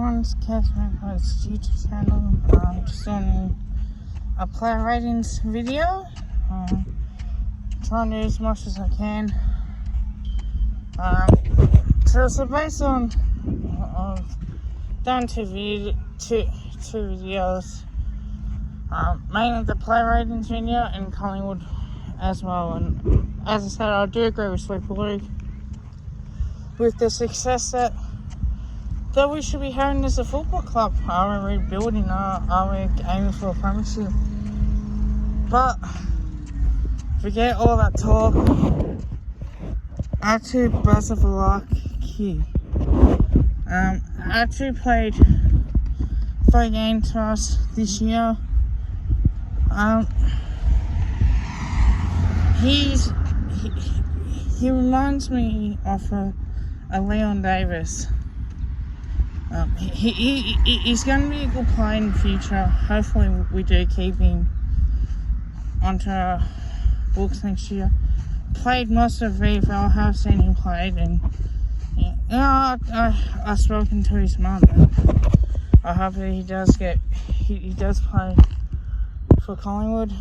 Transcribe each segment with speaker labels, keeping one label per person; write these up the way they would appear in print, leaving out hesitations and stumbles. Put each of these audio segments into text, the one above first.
Speaker 1: everyone, it's Catherine on his YouTube channel. Just doing a player ratings video. Trying to do as much as I can. So based on, I've done two videos. Mainly the player ratings video and Collingwood as well. And as I said, I do agree with Super League with the success that we should be having as a football club. Are we rebuilding? Are we aiming for a premiership? But forget all that talk. Actually, Bosenavulagi actually played 3 games for us this year. He reminds me of a Leon Davis. He's going to be a good player in the future. Hopefully we do keep him onto our books next year. Played most of VFL, I have seen him played, and I've spoken to his mum. I hope that he does play for Collingwood.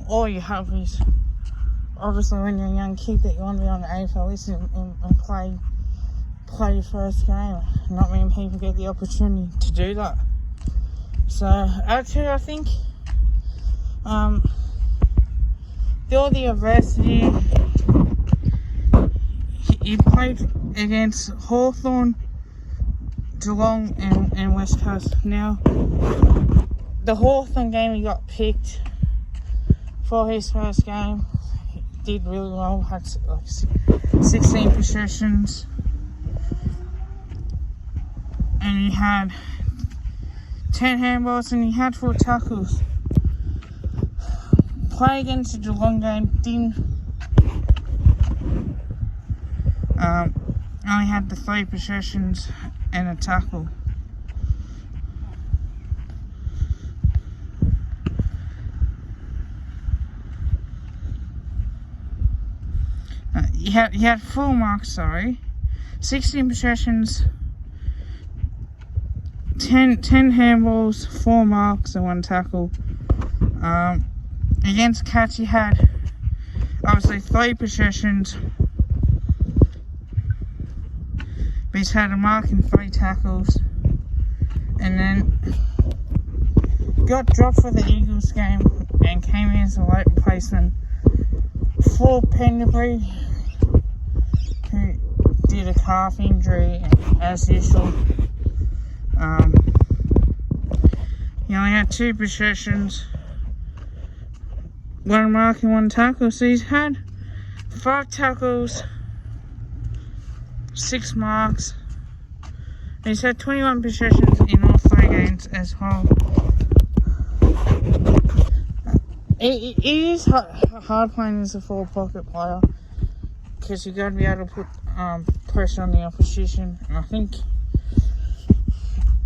Speaker 1: All you hope is, obviously when you're a young kid, that you want to be on the AFL list and play your first game. Not many people get the opportunity to do that. So actually, I think all the adversity, he played against Hawthorn, Geelong and West Coast. Now the Hawthorn game, he got picked for his first game. He did really well, had like 16 possessions, and he had 10 handballs and he had 4 tackles. Play against the Geelong game, only had the 3 possessions and a tackle. He had 4 marks, 16 possessions, 10 handballs, 4 marks and 1 tackle. Against Cats, he had obviously 3 possessions, but he's had a mark and 3 tackles, and then got dropped for the Eagles game and came in as a late replacement for Pendlebury, who did a calf injury as usual. He only had 2 possessions, 1 mark and 1 tackle, so he's had 5 tackles, 6 marks, and he's had 21 possessions in all 3 games as well. It is hard playing as a forward pocket player, because you've got to be able to put pressure on the opposition, and I think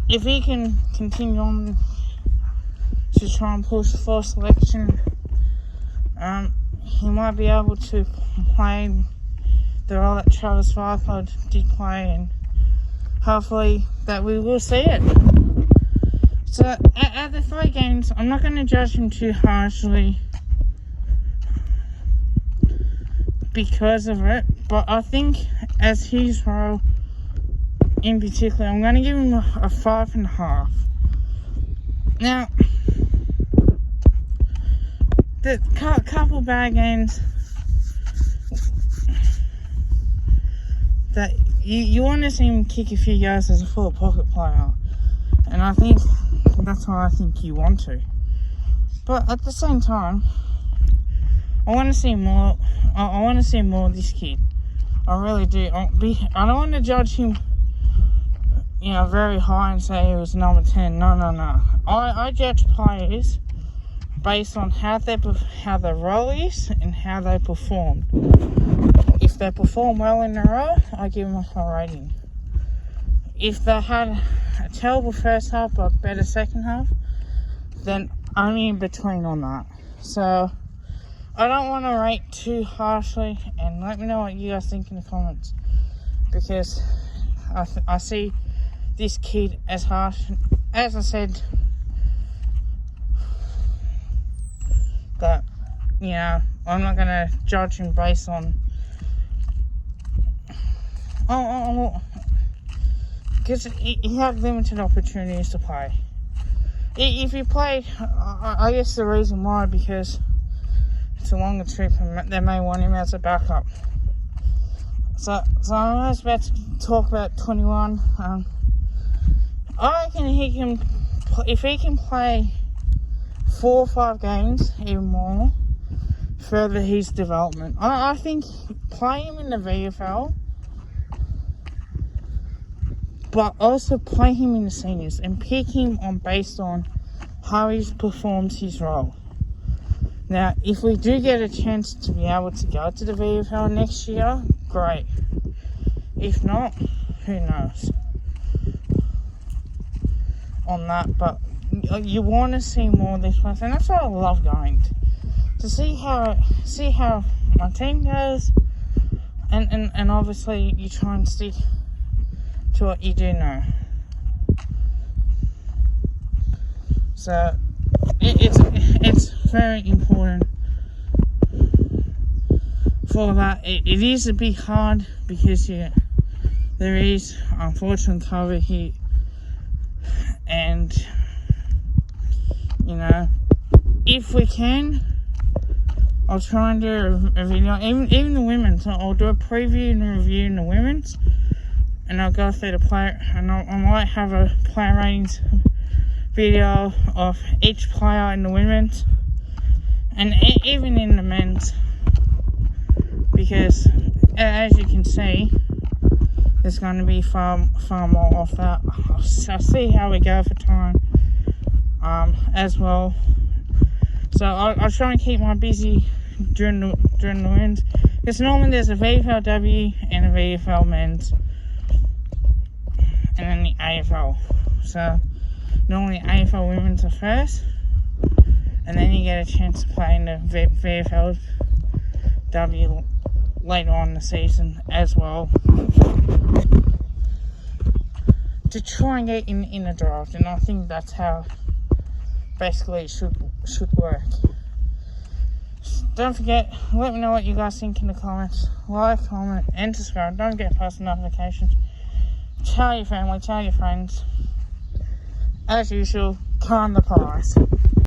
Speaker 1: if he can continue on to try and push for selection, he might be able to play the role that Travis Farford did play, and hopefully that we will see it. So at the 3 games, I'm not going to judge him too harshly because of it, but I think as his role in particular, I'm going to give him a 5.5. Now, the couple bad games that you want to see him kick a few goals as a full pocket player, and I think that's what I think you want to. But at the same time, I want to see more. I want to see more of this kid. I really do. I don't want to judge him, very high and say he was number 10. No. I judge players based on how their role is and how they perform. If they perform well in their role, I give them a high rating. If they had a terrible first half but better second half, then only in between on that. So I don't want to rate too harshly, and let me know what you guys think in the comments, because I see this kid as harsh. As I said, that, you know, I'm not going to judge him based on, because he had limited opportunities to play. If he played, I guess the reason why, because it's a longer trip and they may want him as a backup. So I was about to talk about 21. I reckon he can, if he can play 4 or 5 games, even more, further his development. I think play him in the VFL, but also play him in the seniors and pick him on based on how he performs his role. Now, if we do get a chance to be able to go to the VFL next year, great. If not, who knows on that. But you want to see more of this place, and that's why I love going to see how my team goes, and obviously you try and stick to what you do know. So it's very important for that. It is a bit hard because there is unfortunately COVID here, and you know, if we can, I'll try and do a video, even the women's. I'll do a preview and a review in the women's, and I'll go through the player, and I might have a player ratings video of each player in the women's, and even in the men's, because as you can see, there's going to be far more of that. I'll see how we go for time as well. So I'll try and keep my busy during the wins, because normally there's a VFLW and a VFL men's, and then the AFL. So normally AFL women's are first, and then you get a chance to play in the VFLW later on in the season as well, to try and get in the draft. And I think that's how basically it should work. Don't forget, let me know what you guys think in the comments. Like, comment, and subscribe. Don't forget post notifications. Tell your family, tell your friends. As usual, calm the price.